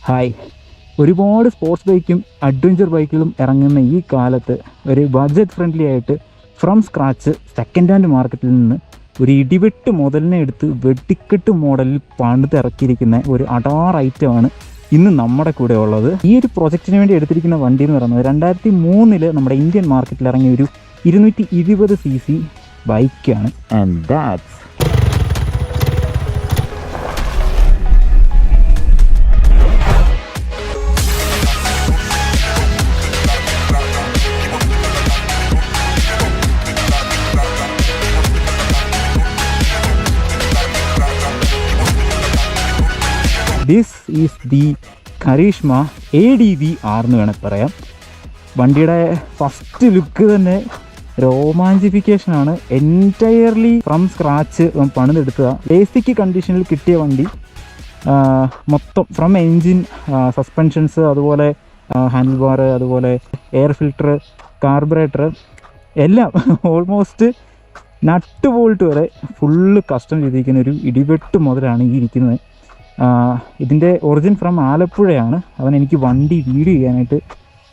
Hi. ഒരുപാട് sports ബൈക്കും adventure ബൈക്കുകളും ഇറങ്ങുന്ന ഈ കാലത്ത് ഒരു ബഡ്ജറ്റ് ഫ്രണ്ട്ലി ആയിട്ട് ഫ്രം സ്ക്രാച്ച് സെക്കൻഡ് ഹാൻഡ് മാർക്കറ്റിൽ നിന്ന് ഒരു ഇടിവെട്ട് മുതലിനെ എടുത്ത് വെട്ടിക്കെട്ട് മോഡലിൽ പണിതിറക്കിയിരിക്കുന്ന ഒരു അടാർ ഐറ്റമാണ് ഇന്ന് നമ്മുടെ കൂടെ ഉള്ളത്. ഈ ഒരു പ്രൊജക്റ്റിന് വേണ്ടി എടുത്തിരിക്കുന്ന വണ്ടി എന്ന് പറയുന്നത് 2003 നമ്മുടെ ഇന്ത്യൻ മാർക്കറ്റിൽ ഇറങ്ങിയ ഒരു 220 cc ബൈക്കാണ്. And that's this is the Karizma ADV-R എന്ന് വേണമെങ്കിൽ പറയാം. വണ്ടിയുടെ ഫസ്റ്റ് ലുക്ക് തന്നെ രോമാഞ്ചിഫിക്കേഷനാണ്. എൻറ്റയർലി ഫ്രം സ്ക്രാച്ച് പണിതെടുത്തത്. ബേസിക് കണ്ടീഷനിൽ കിട്ടിയ വണ്ടി മൊത്തം ഫ്രം എൻജിൻ, സസ്പെൻഷൻസ്, അതുപോലെ ഹാൻഡിൽ ബാർ, അതുപോലെ എയർ ഫിൽറ്റർ, കാർബറേറ്റർ എല്ലാം ഓൾമോസ്റ്റ് നട്ട് ബോൾട്ട് വരെ ഫുള്ള് കസ്റ്റം ചെയ്തിരിക്കുന്ന ഒരു ഇടിവെട്ട് മുതലാണ് ഈ ഇരിക്കുന്നത്. ഇതിൻ്റെ ഒറിജിൻ ഫ്രം ആലപ്പുഴയാണ്. അവൻ എനിക്ക് വണ്ടി വീഡിയോ ചെയ്യാനായിട്ട്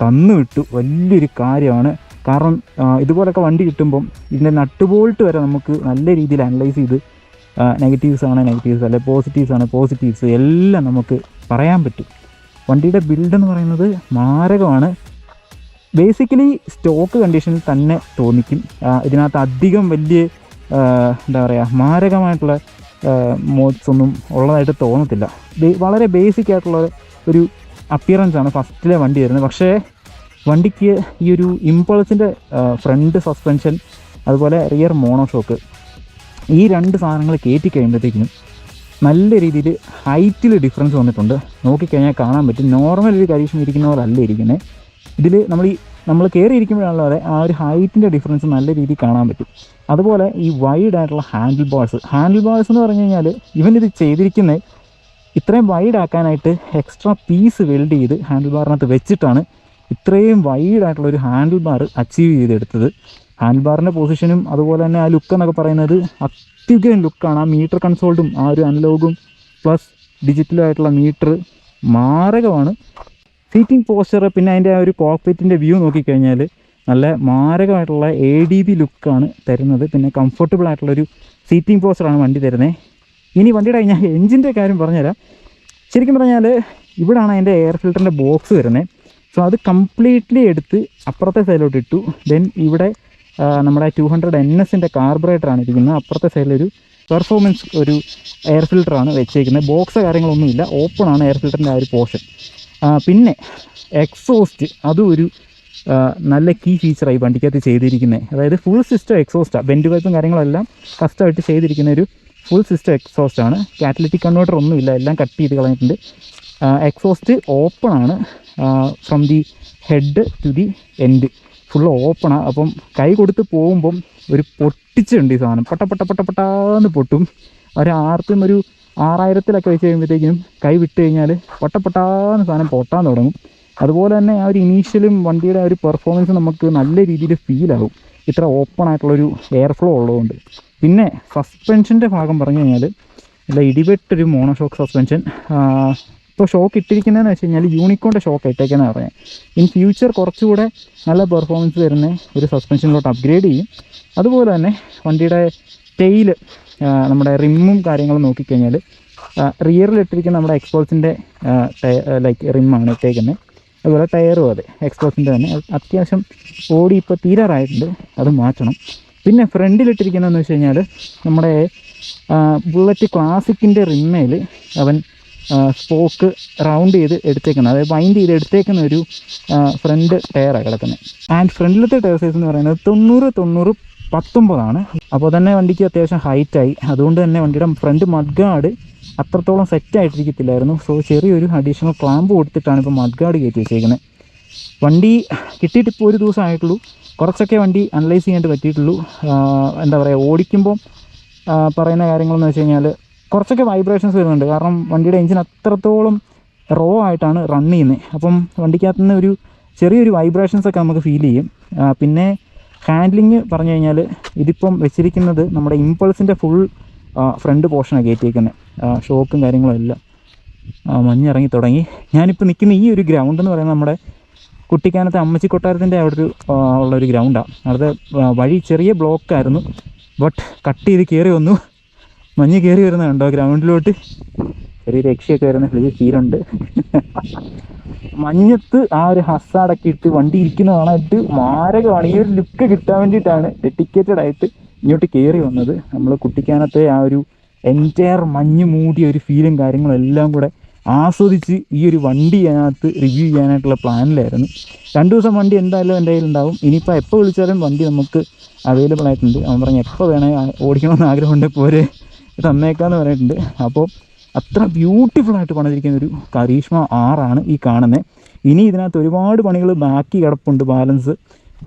തന്നു വിട്ടു. വലിയൊരു കാര്യമാണ്. കാരണം ഇതുപോലൊക്കെ വണ്ടി കിട്ടുമ്പം ഇതിൻ്റെ നട്ട് ബോൾട്ട് വരെ നമുക്ക് നല്ല രീതിയിൽ അനലൈസ് ചെയ്ത് നെഗറ്റീവ്സ് ആണ് നെഗറ്റീവ്സ്, അല്ലെ പോസിറ്റീവ്സ് ആണ് പോസിറ്റീവ്സ് എല്ലാം നമുക്ക് പറയാൻ പറ്റും. വണ്ടിയുടെ ബിൽഡ് എന്ന് പറയുന്നത് മാരകമാണ്. ബേസിക്കലി സ്റ്റോക്ക് കണ്ടീഷനിൽ തന്നെ തോന്നിക്കും. ഇതിനകത്ത് അധികം വലിയ എന്താ പറയുക മാരകമായിട്ടുള്ള മോഡ്സ് ഒന്നും ഉള്ളതായിട്ട് തോന്നത്തില്ല. വളരെ ബേസിക് ആയിട്ടുള്ള ഒരു അപ്പിയറൻസ് ആണ് ഫസ്റ്റിലെ വണ്ടി വരുന്നത്. പക്ഷേ വണ്ടിക്ക് ഈ ഒരു ഇമ്പൾസിൻ്റെ ഫ്രണ്ട് സസ്പെൻഷൻ, അതുപോലെ റിയർ മോണോഷോക്ക്, ഈ രണ്ട് സാധനങ്ങൾ കയറ്റി കഴിയുമ്പോഴത്തേക്കിനും നല്ല രീതിയിൽ ഹൈറ്റിൽ ഡിഫറൻസ് വന്നിട്ടുണ്ട്. നോക്കിക്കഴിഞ്ഞാൽ കാണാൻ പറ്റും. നോർമൽ ഒരു കരീഷ്മ ഇരിക്കുന്ന പോലെ അല്ല ഇരിക്കുന്നത്. ഇതിൽ നമ്മൾ കയറി ഇരിക്കുമ്പോഴാണല്ലോ ആ ഒരു ഹൈറ്റിൻ്റെ ഡിഫറൻസ് നല്ല രീതിയിൽ കാണാൻ പറ്റും. അതുപോലെ ഈ വൈഡ് ആയിട്ടുള്ള ഹാൻഡിൽ ബാർസ് എന്ന് പറഞ്ഞു കഴിഞ്ഞാൽ ഇവനിത് ചെയ്തിരിക്കുന്നത് ഇത്രയും വൈഡ് ആക്കാനായിട്ട് എക്സ്ട്രാ പീസ് വെൽഡ് ചെയ്ത് ഹാൻഡിൽ ബാറിനകത്ത് വെച്ചിട്ടാണ് ഇത്രയും വൈഡായിട്ടുള്ള ഒരു ഹാൻഡിൽ ബാർ അച്ചീവ് ചെയ്തെടുത്തത്. ഹാൻഡിൽ ബാറിൻ്റെ പൊസിഷനും അതുപോലെ തന്നെ ആ ലുക്ക് എന്നൊക്കെ പറയുന്നത് അത്യുഗ്രൻ ലുക്കാണ്. ആ മീറ്റർ കൺസോൾട്ടും ആ ഒരു അനലോഗും പ്ലസ് ഡിജിറ്റലും ആയിട്ടുള്ള മീറ്റർ മാരകമാണ്. സീറ്റിംഗ് പോസ്ചർ, പിന്നെ അതിൻ്റെ ആ ഒരു കോക്പിറ്റിൻ്റെ വ്യൂ നോക്കിക്കഴിഞ്ഞാൽ നല്ല മാരകമായിട്ടുള്ള ADV ലുക്കാണ് തരുന്നത്. പിന്നെ കംഫർട്ടബിൾ ആയിട്ടുള്ളൊരു സീറ്റിംഗ് പോസ്ചറാണ് വണ്ടി തരുന്നത്. ഇനി വണ്ടിയുടെ ഞാൻ എൻജിൻ്റെ കാര്യം പറഞ്ഞുതരാം. ശരിക്കും പറഞ്ഞാൽ ഇവിടാണ് അതിൻ്റെ എയർ ഫിൽറ്ററിൻ്റെ ബോക്സ് വരുന്നത്. സോ അത് കംപ്ലീറ്റ്ലി എടുത്ത് അപ്പുറത്തെ സൈഡിലോട്ട് ഇട്ടു. ദെൻ ഇവിടെ നമ്മുടെ 200 NS കാർബറേറ്ററാണ് ഇരിക്കുന്നത്. അപ്പുറത്തെ സൈഡിലൊരു പെർഫോമൻസ് ഒരു എയർ ഫിൽറ്ററാണ് വെച്ചേക്കുന്നത്. ബോക്സ് കാര്യങ്ങളൊന്നുമില്ല, ഓപ്പൺ ആണ് എയർ ഫിൽറ്ററിൻ്റെ ആ ഒരു പോർഷൻ. പിന്നെ എക്സോസ്റ്റ്, അതും ഒരു നല്ല കീ ഫീച്ചറായി വണ്ടിക്കകത്ത് ചെയ്തിരിക്കുന്നത്. അതായത് ഫുൾ സിസ്റ്റം എക്സോസ്റ്റാണ്. ബെൻഡ് പൈപ്പും കാര്യങ്ങളെല്ലാം കസ്റ്റമായിട്ട് ചെയ്തിരിക്കുന്ന ഒരു ഫുൾ സിസ്റ്റം എക്സോസ്റ്റാണ്. കാറ്റലിറ്റിക് കൺവേർട്ടർ ഒന്നുമില്ല, എല്ലാം കട്ട് ചെയ്ത് കളഞ്ഞിട്ടുണ്ട്. എക്സോസ്റ്റ് ഓപ്പൺ ആണ്. From the head to the end full ഓപ്പണാണ്. അപ്പം കൈ കൊടുത്ത് പോകുമ്പം ഒരു പൊട്ടിച്ചുണ്ട് ഈ സാധനം. പട്ടാന്ന് പൊട്ടും. ഒരു ഒരു 6000-ലൊക്കെ വെച്ച് കഴിയുമ്പോഴത്തേക്കിനും കൈ വിട്ട് കഴിഞ്ഞാൽ പൊട്ടാന്ന് സാധനം പൊട്ടാൻ തുടങ്ങും. അതുപോലെ തന്നെ ആ ഒരു ഇനീഷ്യലും വണ്ടിയുടെ ആ ഒരു പെർഫോമൻസ് നമുക്ക് നല്ല രീതിയിൽ ഫീലാകും, ഇത്ര ഓപ്പൺ ആയിട്ടുള്ളൊരു എയർ ഫ്ലോ ഉള്ളതുകൊണ്ട്. പിന്നെ സസ്പെൻഷൻ്റെ ഭാഗം പറഞ്ഞു കഴിഞ്ഞാൽ നല്ല ഇടിവെട്ടൊരു മോണോഷോക്ക് സസ്പെൻഷൻ. ഇപ്പോൾ ഷോക്ക് ഇട്ടിരിക്കുന്നതെന്ന് വെച്ച് കഴിഞ്ഞാൽ യൂണിക്കോണിൻ്റെ ഷോക്ക് ഇട്ടേക്കെന്ന് പറയാം. ഇൻ ഫ്യൂച്ചർ കുറച്ചുകൂടെ നല്ല പെർഫോമൻസ് തരുന്ന ഒരു സസ്പെൻഷനിലോട്ട് അപ്ഗ്രേഡ് ചെയ്യും. അതുപോലെ തന്നെ വണ്ടിയുടെ ടെയില്, നമ്മുടെ റിമ്മും കാര്യങ്ങളും നോക്കിക്കഴിഞ്ഞാൽ റിയറിൽ ഇട്ടിരിക്കുന്ന നമ്മുടെ എക്സ്പോൾസിൻ്റെ ലൈക്ക് റിമ്മാണ് ഇട്ടേക്കുന്നത്. അതുപോലെ ടയറും അതെ എക്സ്പോൾസിൻ്റെ തന്നെ. അത്യാവശ്യം ഓടി ഇപ്പോൾ തീരാറായിട്ടുണ്ട്, അത് മാറ്റണം. പിന്നെ ഫ്രണ്ടിലിട്ടിരിക്കുന്നതെന്ന് വെച്ച് കഴിഞ്ഞാൽ നമ്മുടെ ബുള്ളറ്റ് ക്ലാസിക്കിൻ്റെ റിമ്മയിൽ അവൻ സ്പോക്ക് റൗണ്ട് ചെയ്ത് എടുത്തേക്കുന്നത്, അതായത് ബൈൻഡ് ചെയ്ത് എടുത്തേക്കുന്ന ഒരു ഫ്രണ്ട് ടയറാണ് കിടക്കുന്നത്. ആൻഡ് ഫ്രണ്ടിലത്തെ ടയർ സൈസ് എന്ന് പറയുന്നത് 90-19 അപ്പോൾ തന്നെ വണ്ടിക്ക് അത്യാവശ്യം ഹൈറ്റായി. അതുകൊണ്ട് തന്നെ വണ്ടിയുടെ ഫ്രണ്ട് മഡ് ഗാർഡ് അത്രത്തോളം സെറ്റായിട്ടിരിക്കത്തില്ലായിരുന്നു. സോ ചെറിയൊരു അഡീഷണൽ ക്ലാമ്പ് കൊടുത്തിട്ടാണ് ഇപ്പോൾ മഡ് ഗാർഡ് കയറ്റി വെച്ചേക്കുന്നത്. വണ്ടി കിട്ടിയിട്ട് ഇപ്പോൾ ഒരു ദിവസം ആയിട്ടുള്ളൂ. കുറച്ചൊക്കെ വണ്ടി അനലൈസ് ചെയ്യാനായിട്ട് പറ്റിയിട്ടുള്ളൂ. എന്താ പറയുക, ഓടിക്കുമ്പം പറയുന്ന കാര്യങ്ങളെന്ന് വെച്ച് കഴിഞ്ഞാൽ കുറച്ചൊക്കെ വൈബ്രേഷൻസ് വരുന്നുണ്ട്. കാരണം വണ്ടിയുടെ എഞ്ചിൻ അത്രത്തോളം റോ ആയിട്ടാണ് റൺ ചെയ്യുന്നത്. അപ്പം വണ്ടിക്കകത്ത് നിന്ന് ഒരു ചെറിയൊരു വൈബ്രേഷൻസൊക്കെ നമുക്ക് ഫീൽ ചെയ്യും. പിന്നെ ഹാൻഡ്ലിങ് പറഞ്ഞു കഴിഞ്ഞാൽ ഇതിപ്പം വെച്ചിരിക്കുന്നത് നമ്മുടെ ഇമ്പൾസിൻ്റെ ഫുൾ ഫ്രണ്ട് പോർഷനാണ് കയറ്റിയിരിക്കുന്നത്. ഷോക്കും കാര്യങ്ങളും എല്ലാം മഞ്ഞിറങ്ങി തുടങ്ങി. ഞാനിപ്പോൾ നിൽക്കുന്ന ഈ ഒരു ഗ്രൗണ്ട് എന്ന് പറയുന്നത് നമ്മുടെ കുട്ടിക്കാനത്തെ അമ്മച്ചി കൊട്ടാരത്തിൻ്റെ അവിടെ ഒരു ഉള്ളൊരു ഗ്രൗണ്ടാണ്. അവിടുത്തെ വഴി ചെറിയ ബ്ലോക്കായിരുന്നു, ബട്ട് കട്ട് ചെയ്ത് കയറി വന്നു. മഞ്ഞ് കയറി വരുന്നത് കണ്ടോ ഗ്രൗണ്ടിലോട്ട്. ചെറിയ രക്ഷയൊക്കെ വരുന്ന ഫീലുണ്ട്. മഞ്ഞത്ത് ആ ഒരു ഹസാഡൊക്കെ ഇട്ട് വണ്ടി ഇരിക്കുന്ന കാണാനായിട്ട് മാരകമാണ്. ഈ ഒരു ലുക്ക് കിട്ടാൻ വേണ്ടിയിട്ടാണ് ഡെഡിക്കേറ്റഡ് ആയിട്ട് ഇങ്ങോട്ട് കയറി വന്നത്. നമ്മൾ കുട്ടിക്കാനത്തെ ആ ഒരു എൻറ്റയർ മഞ്ഞ് മൂടിയ ഒരു ഫീലും കാര്യങ്ങളും എല്ലാം കൂടെ ആസ്വദിച്ച് ഈ ഒരു വണ്ടി അതിനകത്ത് റിവ്യൂ ചെയ്യാനായിട്ടുള്ള പ്ലാനിലായിരുന്നു. 2 ദിവസം വണ്ടി എന്തായാലും എൻ്റെ കയ്യിലുണ്ടാവും. ഇനിയിപ്പോൾ എപ്പോൾ വിളിച്ചാലും വണ്ടി നമുക്ക് അവൈലബിൾ ആയിട്ടുണ്ട്. അവൻ പറഞ്ഞ് എപ്പോൾ വേണമെങ്കിൽ ഓടിക്കണമെന്ന് ആഗ്രഹമുണ്ടെങ്കിൽ പോരെ തന്നേക്കാന്ന് പറഞ്ഞിട്ടുണ്ട്. അപ്പോൾ അത്ര ബ്യൂട്ടിഫുള്ളായിട്ട് പണിതിരിക്കുന്ന ഒരു കരീഷ്മ R ഈ കാണുന്നത്. ഇനി ഇതിനകത്ത് ഒരുപാട് പണികൾ ബാക്കി കിടപ്പുണ്ട്, ബാലൻസ്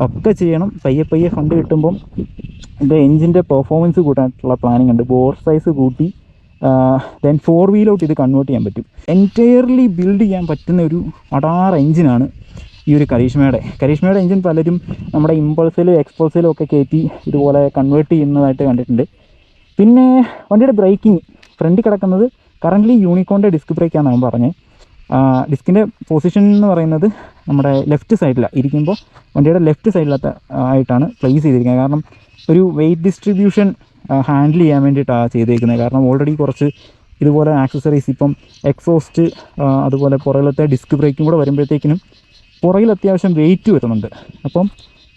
ഒക്കെ ചെയ്യണം. പയ്യെ ഫണ്ട് കിട്ടുമ്പം ഇതിൻ്റെ എൻജിൻ്റെ പെർഫോമൻസ് കൂട്ടാനായിട്ടുള്ള പ്ലാനിങ് ഉണ്ട്. ബോർ സൈസ് കൂട്ടി ദെൻ 4 വീലോട്ട് ഇത് കൺവേർട്ട് ചെയ്യാൻ പറ്റും. എൻറ്റയർലി ബിൽഡ് ചെയ്യാൻ പറ്റുന്ന ഒരു അടാർ എൻജിനാണ് ഈ ഒരു കരീഷ്മയുടെ എൻജിൻ പലരും നമ്മുടെ ഇമ്പൾസിലും എക്സ്പൾസിലും ഒക്കെ കയറ്റി ഇതുപോലെ കൺവേർട്ട് ചെയ്യുന്നതായിട്ട് കണ്ടിട്ടുണ്ട്. പിന്നെ വണ്ടിയുടെ ബ്രേക്കിംഗ്, ഫ്രണ്ടിൽ കിടക്കുന്നത് കറൻ്റ്ലി യൂണിക്കോണിൻ്റെ ഡിസ്ക് ബ്രേക്കാണ് അവൻ പറഞ്ഞത്. ഡിസ്കിൻ്റെ പൊസിഷൻ എന്ന് പറയുന്നത് നമ്മുടെ ലെഫ്റ്റ് സൈഡിലാണ് ഇരിക്കുമ്പോൾ വണ്ടിയുടെ ലെഫ്റ്റ് സൈഡിലത്തെ ആയിട്ടാണ് പ്ലേസ് ചെയ്തിരിക്കുന്നത്. കാരണം ഒരു വെയ്റ്റ് ഡിസ്ട്രിബ്യൂഷൻ ഹാൻഡിൽ ചെയ്യാൻ വേണ്ടിയിട്ടാണ് ചെയ്തേക്കുന്നത്. കാരണം ഓൾറെഡി കുറച്ച് ഇതുപോലെ ആക്സസറീസ്, ഇപ്പം എക്സോസ്റ്റ്, അതുപോലെ പുറകിലത്തെ ഡിസ്ക് ബ്രേക്കും കൂടെ വരുമ്പോഴത്തേക്കിനും പുറകിൽ അത്യാവശ്യം വെയിറ്റ് വരുന്നുണ്ട്. അപ്പം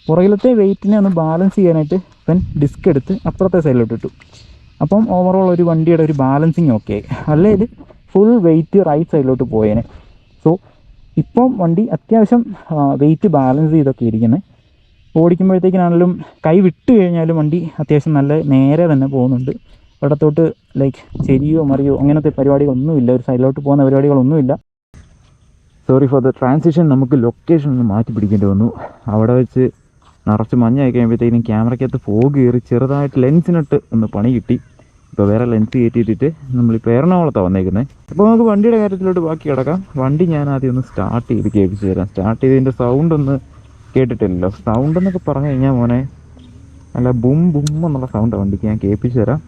പുറകിലത്തെ വെയിറ്റിനെ ഒന്ന് ബാലൻസ് ചെയ്യാനായിട്ട് ഇവൻ ഡിസ്ക് എടുത്ത് അപ്പുറത്തെ സൈഡിലോട്ട് ഇട്ടു. അപ്പം ഓവറോൾ ഒരു വണ്ടിയുടെ ഒരു ബാലൻസിങ് ഓക്കെ ആയി. അല്ലെങ്കിൽ ഫുൾ വെയിറ്റ് റൈറ്റ് സൈഡിലോട്ട് പോയേനെ. സോ ഇപ്പം വണ്ടി അത്യാവശ്യം വെയിറ്റ് ബാലൻസ് ചെയ്തൊക്കെ ഇരിക്കുന്നത്. ഓടിക്കുമ്പോഴത്തേക്കിനാണെങ്കിലും കൈ വിട്ട് കഴിഞ്ഞാലും വണ്ടി അത്യാവശ്യം നല്ല നേരെ തന്നെ പോകുന്നുണ്ട്. ഇടത്തോട്ട് ലൈക്ക് ചെരിയോ മറിയോ അങ്ങനത്തെ പരിപാടികളൊന്നുമില്ല, ഒരു സൈഡിലോട്ട് പോകുന്ന പരിപാടികളൊന്നുമില്ല. Sorry for the transition. നമുക്ക് ലൊക്കേഷൻ ഒന്ന് മാറ്റി പിടിക്കേണ്ടി വന്നു. അവിടെ വെച്ച് നിറച്ച് മഞ്ഞായി കഴിയുമ്പോഴത്തേക്കും ക്യാമറയ്ക്കകത്ത് ഫോഗ് കയറി ചെറുതായിട്ട് ലെൻസിനിട്ട് ഒന്ന് പണി കിട്ടി. ഇപ്പോൾ വേറെ ലെൻസ് കയറ്റിയിട്ടിട്ട് നമ്മളിപ്പോൾ എറണാകുളത്താണ് വന്നേക്കുന്നത്. അപ്പോൾ നമുക്ക് വണ്ടിയുടെ കാര്യത്തിലോട്ട് ബാക്കി കിടക്കാം. വണ്ടി ഞാൻ ആദ്യം ഒന്ന് സ്റ്റാർട്ട് ചെയ്ത് കേൾപ്പിച്ച് തരാം. സ്റ്റാർട്ട് ചെയ്തതിൻ്റെ സൗണ്ട് ഒന്ന് കേട്ടിട്ടില്ലല്ലോ. സൗണ്ട് എന്നൊക്കെ പറഞ്ഞു കഴിഞ്ഞാൽ മോനെ നല്ല ബും ബും എന്നുള്ള സൗണ്ടാണ് വണ്ടിക്ക്. ഞാൻ കേൾപ്പിച്ച് തരാം.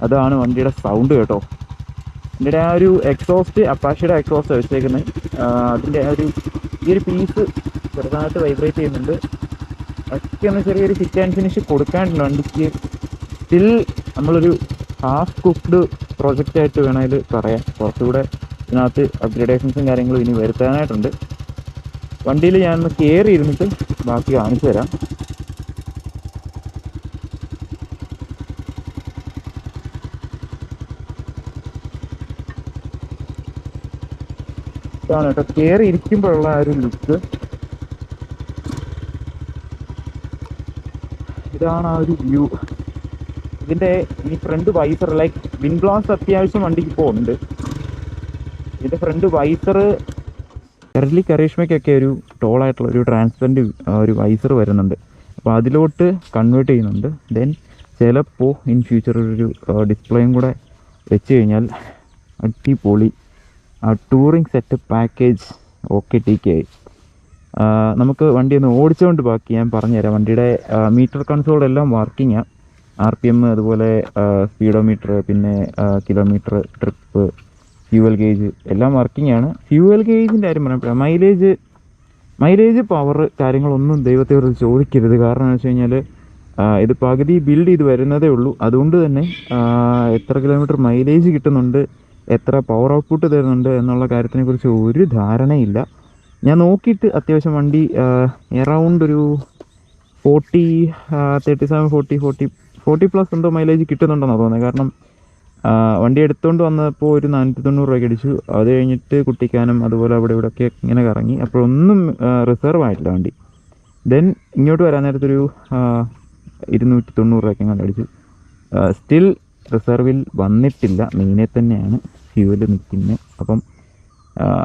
അതാണ് വണ്ടിയുടെ സൗണ്ട് കേട്ടോ. വണ്ടിയുടെ ആ ഒരു എക്സോസ്റ്റ് അപ്പാഷയുടെ എക്സോസ്റ്റ് വെച്ചേക്കുന്നത്. അതിൻ്റെ ആ ഒരു ഈ ഒരു പീസ് ചെറുതായിട്ട് വൈബ്രേറ്റ് ചെയ്യുന്നുണ്ട്. ഒക്കെ ഒന്ന് ചെറിയൊരു ഫിറ്റ് ആൻഡ് ഫിനിഷ് കൊടുക്കാനുണ്ട് വണ്ടിക്ക്. സ്റ്റിൽ നമ്മളൊരു ഹാഫ് കുക്ക്ഡ് പ്രോജക്റ്റായിട്ട് വേണമെങ്കിൽ പറയാം. കുറച്ചുകൂടെ ഇതിനകത്ത് അപ്ഗ്രേഡേഷൻസും കാര്യങ്ങളും ഇനി വരുത്താനായിട്ടുണ്ട്. വണ്ടിയിൽ ഞാനൊന്ന് കയറി ഇരുന്നിട്ട് ബാക്കി കാണിച്ചു തരാം. ഇതാണ് കേട്ടോ കയറി ഇരിക്കുമ്പോഴുള്ള ആ ഒരു ലുക്ക്. ഇതാണ് ആ ഒരു വ്യൂ. ഇതിൻ്റെ ഈ front visor like wind glass അത്യാവശ്യം വണ്ടിക്ക് ഇപ്പോൾ ഉണ്ട്. ഇതിൻ്റെ ഫ്രണ്ട് വൈസർ എർലി കരീഷ്മയ്ക്കൊക്കെ ഒരു ടോളായിട്ടുള്ള ഒരു ട്രാൻസ്പെറൻറ്റ് ഒരു വൈസർ വരുന്നുണ്ട്. അപ്പോൾ അതിലോട്ട് കൺവേർട്ട് ചെയ്യുന്നുണ്ട്. ദെൻ ചിലപ്പോൾ ഇൻ ഫ്യൂച്ചർ ഒരു ഡിസ്പ്ലേയും കൂടെ വെച്ച് കഴിഞ്ഞാൽ അടിപൊളി ആ touring set package okay TK ആയി. നമുക്ക് വണ്ടി ഒന്ന് ഓടിച്ചുകൊണ്ട് ബാക്കി ഞാൻ പറഞ്ഞുതരാം. വണ്ടിയുടെ മീറ്റർ കൺസോളെല്ലാം വർക്കിങ്ങാണ്. RPM, അതുപോലെ സ്പീഡോമീറ്റർ, പിന്നെ കിലോമീറ്റർ, ട്രിപ്പ്, ഫ്യൂവൽ ഗേജ് എല്ലാം വർക്കിംഗ് ആണ്. ഫ്യൂവൽ ഗേജിൻ്റെ കാര്യം പറയുമ്പോൾ മൈലേജ് പവർ കാര്യങ്ങളൊന്നും ദൈവത്തോട് ചോദിക്കരുത്. കാരണം എന്ന് വെച്ച് കഴിഞ്ഞാൽ ഇത് പകുതി ബിൽഡ് ചെയ്ത് വരുന്നതേ ഉള്ളൂ. അതുകൊണ്ട് തന്നെ എത്ര കിലോമീറ്റർ മൈലേജ് കിട്ടുന്നുണ്ട്, എത്ര പവർ ഔട്ട്പുട്ട് തരുന്നുണ്ട് എന്നുള്ള കാര്യത്തിനെക്കുറിച്ച് ഒരു ധാരണയില്ല. ഞാൻ നോക്കിയിട്ട് അത്യാവശ്യം വണ്ടി എറൗണ്ട് ഒരു 37, 40 പ്ലസ് എന്തോ മൈലേജ് കിട്ടുന്നുണ്ടെന്നാണ് തോന്നുന്നത്. കാരണം വണ്ടി എടുത്തുകൊണ്ട് വന്നപ്പോൾ ഒരു 490 രൂപയ്ക്ക് അടിച്ചു. അത് കഴിഞ്ഞിട്ട് കുട്ടിക്കാനം അതുപോലെ അവിടെ ഇവിടെയൊക്കെ ഇങ്ങനെ കറങ്ങി. അപ്പോഴൊന്നും റിസർവ് ആയിട്ടില്ല വണ്ടി. ദെൻ ഇങ്ങോട്ട് വരാൻ നേരത്തൊരു 290 രൂപയ്ക്ക് അങ്ങനെ അടിച്ചു. സ്റ്റിൽ റിസർവിൽ വന്നിട്ടില്ല. മെയിനെ തന്നെയാണ് ഫ്യൂവൽ നിൽക്കുന്നത്. അപ്പം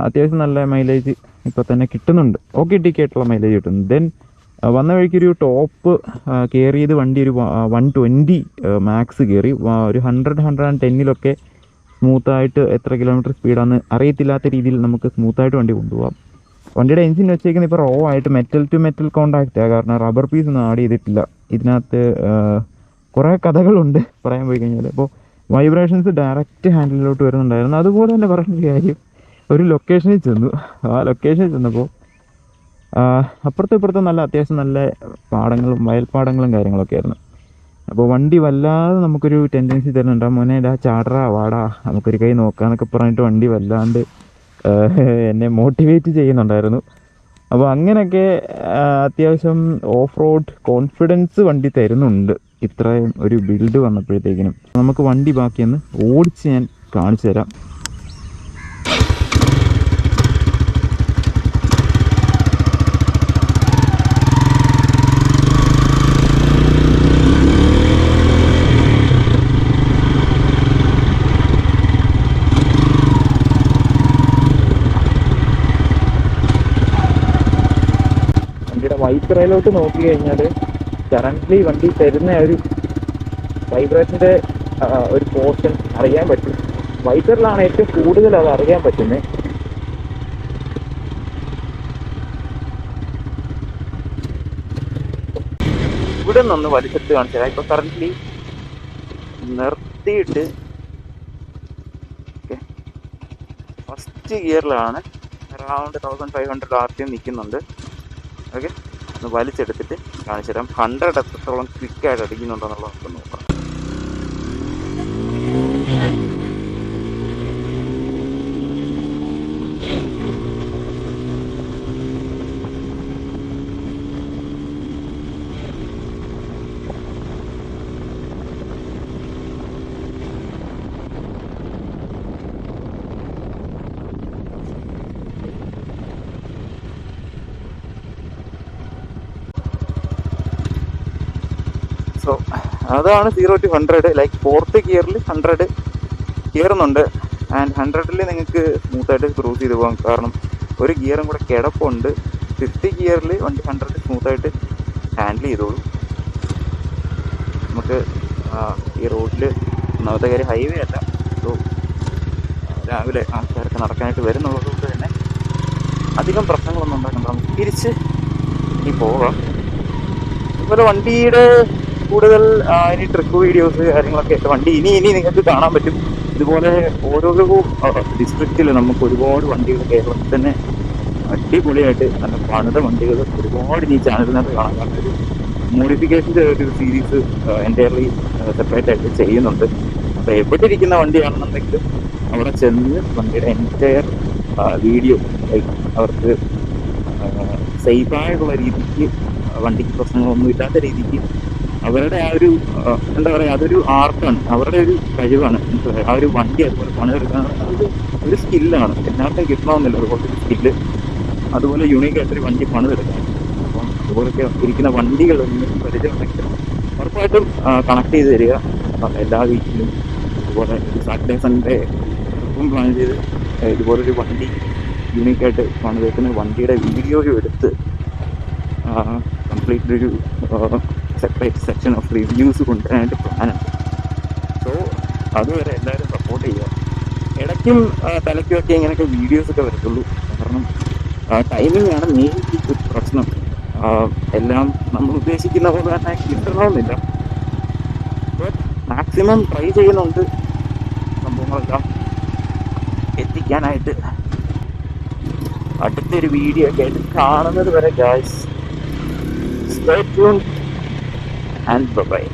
അത്യാവശ്യം നല്ല മൈലേജ് ഇപ്പോൾ തന്നെ കിട്ടുന്നുണ്ട്. TK ആയിട്ടുള്ള മൈലേജ് കിട്ടുന്നു. ദെൻ വന്ന വഴിക്കൊരു ടോപ്പ് കയറി ചെയ്ത് വണ്ടി ഒരു 120 മാക്സ് കയറി. ഒരു 100-110 സ്മൂത്തായിട്ട് എത്ര കിലോമീറ്റർ സ്പീഡാണെന്ന് അറിയത്തില്ലാത്ത രീതിയിൽ നമുക്ക് സ്മൂത്തായിട്ട് വണ്ടി കൊണ്ടുപോകാം. വണ്ടിയുടെ എൻജിൻ വെച്ചേക്കുന്നത് ഇപ്പോൾ റോ ആയിട്ട് മെറ്റൽ ടു മെറ്റൽ കോണ്ടാക്റ്റാണ്. കാരണം റബ്ബർ പീസ് ഒന്നും ആഡ് ചെയ്തിട്ടില്ല. ഇതിനകത്ത് കുറേ കഥകളുണ്ട് പറയാൻ പോയി കഴിഞ്ഞാൽ. അപ്പോൾ വൈബ്രേഷൻസ് ഡയറക്റ്റ് ഹാൻഡിലോട്ട് വരുന്നുണ്ടായിരുന്നു. അതുപോലെ തന്നെ പറഞ്ഞ കാര്യം, ഒരു ലൊക്കേഷനിൽ ചെന്നു. ആ ലൊക്കേഷനിൽ ചെന്നപ്പോൾ അപ്പുറത്തും ഇപ്പുറത്തും അത്യാവശ്യം നല്ല പാടങ്ങളും വയൽപ്പാടങ്ങളും കാര്യങ്ങളൊക്കെ ആയിരുന്നു. അപ്പോൾ വണ്ടി വല്ലാതെ നമുക്കൊരു ടെൻഡൻസി തരുന്നുണ്ട്, മോനെ ഇടാ ചാടറാ വാടാ നമുക്കൊരു കൈ നോക്കാമെന്നൊക്കെ പറഞ്ഞിട്ട് വണ്ടി വല്ലാണ്ട് എന്നെ മോട്ടിവേറ്റ് ചെയ്യുന്നുണ്ടായിരുന്നു. അപ്പോൾ അങ്ങനെയൊക്കെ അത്യാവശ്യം ഓഫ് റോഡ് കോൺഫിഡൻസ് വണ്ടി തരുന്നുണ്ട് ഇത്രയും ഒരു ബിൽഡ് വന്നപ്പോഴത്തേക്കിനും. നമുക്ക് വണ്ടി ബാക്കിയൊന്ന് ഓടിച്ച് ഞാൻ കാണിച്ചു തരാം. വൈപ്പറയിലോട്ട് നോക്കി കഴിഞ്ഞാൽ കറൻ്റ്ലി വണ്ടി തരുന്ന ഒരു വൈബ്രേഷൻ്റെ ഒരു പോർഷൻ അറിയാൻ പറ്റും. വൈപ്പറിലാണ് ഏറ്റവും കൂടുതൽ അത് അറിയാൻ പറ്റുന്നത്. ഇവിടെ നിന്ന് വലിച്ചെടുത്ത് കാണിച്ചാൽ ഇപ്പോൾ കറൻ്റ്ലി നിർത്തിയിട്ട് ഫസ്റ്റ് ഗിയറിലാണ് അറൗണ്ട് 1500 RPM നിൽക്കുന്നുണ്ട്. ഓക്കെ, ഒന്ന് വലിച്ചെടുത്തിട്ട് കാണിച്ചു തരാം 100 എത്രത്തോളം ക്വിക്കായിട്ട് അടിക്കുന്നുണ്ടെന്നുള്ളത് നമുക്ക് നോക്കാം. സോ അതാണ് 0 to 100. ലൈക്ക് 4th ഗിയറിൽ 100 കയറുന്നുണ്ട്. ആൻഡ് 100ൽ നിങ്ങൾക്ക് സ്മൂത്തായിട്ട് ക്രൂസ് ചെയ്ത് പോകാം. കാരണം ഒരു ഗിയറും കൂടെ കിടപ്പുണ്ട്. 5th ഗിയറിൽ വണ്ടി 100 സ്മൂത്തായിട്ട് ഹാൻഡിൽ ചെയ്തോളൂ. നമുക്ക് ഈ റോഡിൽ ഒന്നാമത്തെ കാര്യം ഹൈവേ അല്ല. സോ രാവിലെ ആൾക്കാരൊക്കെ നടക്കാനായിട്ട് വരുന്നുള്ളത് കൊണ്ട് തന്നെ അധികം പ്രശ്നങ്ങളൊന്നും ഉണ്ടാക്കണ്ട. നമുക്ക് തിരിച്ച് ഇനി പോകാം. അതുപോലെ വണ്ടിയുടെ കൂടുതൽ ഇനി ട്രിപ്പ് വീഡിയോസ് കാര്യങ്ങളൊക്കെ വണ്ടി ഇനി നിങ്ങൾക്ക് കാണാൻ പറ്റും. ഇതുപോലെ ഓരോരോ ഡിസ്ട്രിക്റ്റിൽ നമുക്ക് ഒരുപാട് വണ്ടികൾ കേരളത്തിൽ തന്നെ അടിപൊളിയായിട്ട് നല്ല പണിത വണ്ടികൾ ഒരുപാട് ഈ ചാനലിനകത്ത് കാണാൻ ഒരു മോഡിഫിക്കേഷൻ്റെ ഒരു സീരീസ് എൻ്റയർലി സെപ്പറേറ്റ് ആയിട്ട് ചെയ്യുന്നുണ്ട്. അപ്പോൾ എവിടെ ഇരിക്കുന്ന വണ്ടിയാണെന്നുണ്ടെങ്കിലും അവിടെ ചെന്ന് വണ്ടിയുടെ എൻ്റയർ വീഡിയോ അവർക്ക് സേഫായിട്ടുള്ള രീതിക്ക് വണ്ടിക്ക് പ്രശ്നങ്ങളൊന്നും ഇല്ലാത്ത രീതിക്ക് അവരുടെ ആ ഒരു എന്താ പറയുക, അതൊരു ആർട്ടാണ്, അവരുടെ ഒരു കഴിവാണ്. ആ ഒരു വണ്ടി അതുപോലെ പണിതെടുക്കാൻ ഒരു സ്കില്ലാണ്. എല്ലാവർക്കും കിട്ടണമെന്നില്ല അതുപോലെ ഒരു സ്കില്ല്. അതുപോലെ യുണീക്കായിട്ടൊരു വണ്ടി പണിതെടുക്കാൻ. അപ്പം അതുപോലൊക്കെ ഇരിക്കുന്ന വണ്ടികൾ പരിചയമുണ്ടെങ്കിൽ ഉറപ്പായിട്ടും കണക്ട് ചെയ്ത് തരിക. എല്ലാ വീക്കിലും അതുപോലെ ഒരു സാറ്റർഡേ സൺഡേ ട്രിപ്പും പ്ലാൻ ചെയ്ത് ഇതുപോലൊരു വണ്ടി യുണീക്കായിട്ട് പണിതെടുക്കുന്ന വണ്ടിയുടെ വീഡിയോയും എടുത്ത് കംപ്ലീറ്റ് ഒരു സെപ്പറേറ്റ് സെക്ഷൻ ഓഫ് റിവ്യൂസ് കൊണ്ടുവരാനായിട്ട് പ്ലാനുണ്ട്. സോ അതുവരെ എല്ലാവരും സപ്പോർട്ട് ചെയ്യുക. ഇടയ്ക്കും തലയ്ക്കുമൊക്കെ ഇങ്ങനെയൊക്കെ വീഡിയോസൊക്കെ വരത്തുള്ളൂ. കാരണം ടൈമിംഗ് ആണ് മെയിൻ ഒരു പ്രശ്നം. എല്ലാം നമ്മൾ ഉദ്ദേശിക്കുന്ന പോലെ തന്നെ കിട്ടണമെന്നില്ല. മാക്സിമം ട്രൈ ചെയ്യുന്നുണ്ട് സംഭവങ്ങളെല്ലാം എത്തിക്കാനായിട്ട്. അടുത്തൊരു വീഡിയോ ഒക്കെ ആയിട്ട് കാണുന്നത് വരെ guys, stay tuned and bye bye.